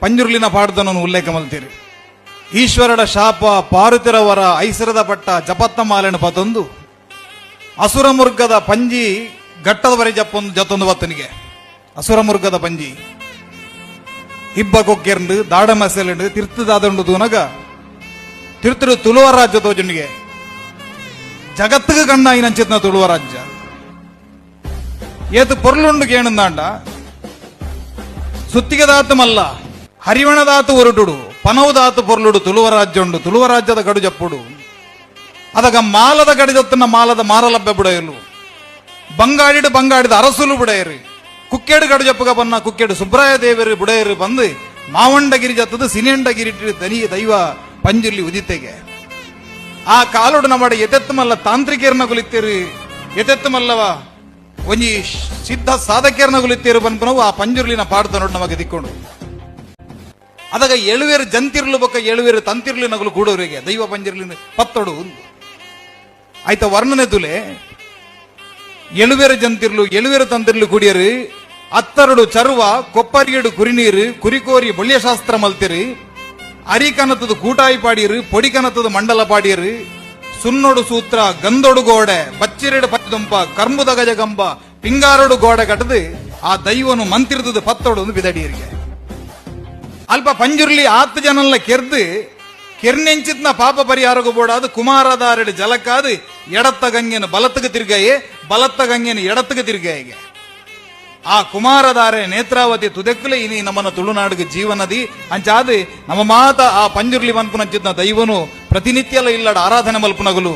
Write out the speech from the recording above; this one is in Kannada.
ಪಂಜುರ್ಲಿನ ಪಾಡ್ದನನ್ನು ಉಲ್ಲೇಖ ಮಲ್ತೀರಿ. ಈಶ್ವರಡ ಶಾಪ ಪಾರುತಿರವರ ಐಸರದ ಪಟ್ಟ ಜಪತ್ತ ಮಾಲೆನ ಪತೊಂದು ಅಸುರ ಮುರ್ಗದ ಪಂಜಿ ಘಟ್ಟದ ಬರೆ ಜಪ್ಪೊಂದು ಜತ್ತೊಂದು ಬತ್ತನಿಗೆ ಅಸುರ ಮುರ್ಗದ ಪಂಜಿ ಹಿಬ್ಬ ಕೊಕ್ಕೆರ್ಂಡು ದಾಡ ಮಸೆಲೆಂಡು ತಿರ್ತದಾದಂಡು ತೂನಗ ತಿರ್ತುಡು ತುಳುವ ರಾಜ್ಯ ತೋಜುನಿಗೆ ಜಗತ್ತಿಗೆ ಕಣ್ಣ ಐನಂಚಿತ್ನ ತುಳುವ ರಾಜ್ಯ ಏತು ಪೊರ್ಲುಂಡು ಕೇಣಂದಾಂಡ ಸುತ್ತಿಗೆದಾತು ಮಲ್ಲ ಹರಿವಣದಾತು ಹೊರಟುಡು ಪನವುದಾತು ಪೊರ್ಲುಡು ತುಳುವ ರಾಜ್ಯ ಉಂಡು ತುಳುವ ರಾಜ್ಯದ ಗಡು ಜಪ್ಪುಡು ಅದಗ ಮಾಲದ ಗಡಿದತ್ತನ ಮಾಲದ ಮಾರಲಬ್ಬೆ ಬುಡೆಯಲು ಬಂಗಾಡಿದ ಅರಸುಲು ಬುಡೆಯರು ಕುಕ್ಕೇಡು ಗಡು ಜಪ್ಪಗ ಬನ್ನ ಕುಕ್ಕೇಡು ಸುಬ್ರಾಯ ದೇವರು ಬುಡೆಯರು ಬಂದು ಮಾವಂಡಗಿರಿ ಜತ್ತದು ಸಿನೆಂಡಗಿರಿ ತನಿ ದೈವ ಪಂಜುರ್ಲಿ ಉದಿತೆಗೆ ಆ ಕಾಲುಡು ನಮ್ಮಡ ಎತೆತ್ತು ಮಲ್ಲ ತಾಂತ್ರಿಕೇರ್ನ ಗುಲಿತ್ತೇರು ಎತೆತ್ತು ಮಲ್ಲವ ಒಂಜಿ ಸಿದ್ಧ ಸಾಧಕೇರ್ನ ಗುಲಿತ್ತೇರು ಬಂದ್ಪನವು ಆ ಪಂಜುರ್ಲಿನ ಪಾಡ್ದ ನೋಡಿ ನಮಗೆ ದಿಕ್ಕೊಂಡು ಅದಾಗ ಎಳುವೇರು ಜಂತಿರ್ಲು ಬೊಕ್ಕ ಎಳುವೇರು ತಂತಿರ್ಲಿ ನಗಲು ಕೂಡೋರಿಗೆ ದೈವ ಪಂಜುರ್ಲಿನ ಪತ್ತೊಡು ಆಯ್ತ ವರ್ಣನೆ ತುಲೆ ಎಳುವೇರು ಜಂತಿರ್ಲು ಎಳುವೇರು ತಂತಿರ್ಲು ಕುಡಿಯರು ಅತ್ತರಡು ಚರ್ವ ಕೊಪ್ಪರಿಯಡು ಕುರಿನೀರು ಕುರಿಕೋರಿ ಬಳ್ಯಶಾಸ್ತ್ರ ಮಲ್ತಿರು ಅರಿಕನತದ ಕೂಟಾಯಿ ಪಾಡಿಯರು ಪೊಡಿಕನತದ ಮಂಡಲ ಪಾಡಿಯರು ಸುನ್ನೊಡು ಸೂತ್ರ ಗಂದೊಡು ಗೋಡೆ ಬಚ್ಚಿರೆಡು ಪಚ್ಚದುಂಪ ಕರ್ಮುದ ಗಜಗಂಬ ಪಿಂಗಾರಡು ಗೋಡೆ ಕಟ್ಟದು ಆ ದೈವನು ಮಂತಿರ್ತದ ಪತ್ತೊಡು ಬಿದಡಿಯರಿಗೆ ಅಲ್ಪ ಪಂಜುರ್ಲಿ 10 ಜನಲ್ಲ ಕೆರ್ದು ಕೆರ್ನೆಂಚಿತ್ನ ಪಾಪ ಪರಿಹಾರಗೂ ಬೋಡಾದು ಕುಮಾರದಾರೆಡು ಜಲಕ್ಕಾದು ಎಡತ್ತ ಗಂಗೆನು ಬಲತ್ತಗೆ ತಿರ್ಗಾಯೆ ಬಲತ್ತ ಗಂಗೆನು ಎಡತ್ತಗೆ ತಿರ್ಗಾಯಿಗೆ ಆ ಕುಮಾರಧಾರೆ ನೇತ್ರಾವತಿ ತುದೆಕ್ಕಲೆ ಇನಿ ನಮ್ಮನ ತುಳುನಾಡಿಗೆ ಜೀವನದಿ ಅಂಚಾದು ನಮ್ಮ ಮಾತ ಆ ಪಂಜುರ್ಲಿ ಮನ್ಪುನಂಚಿತ್ನ ದೈವನು ಪ್ರತಿನಿತ್ಯಲ ಇಲ್ಲಡ ಆರಾಧನೆ ಮಲ್ಪುನಗಲು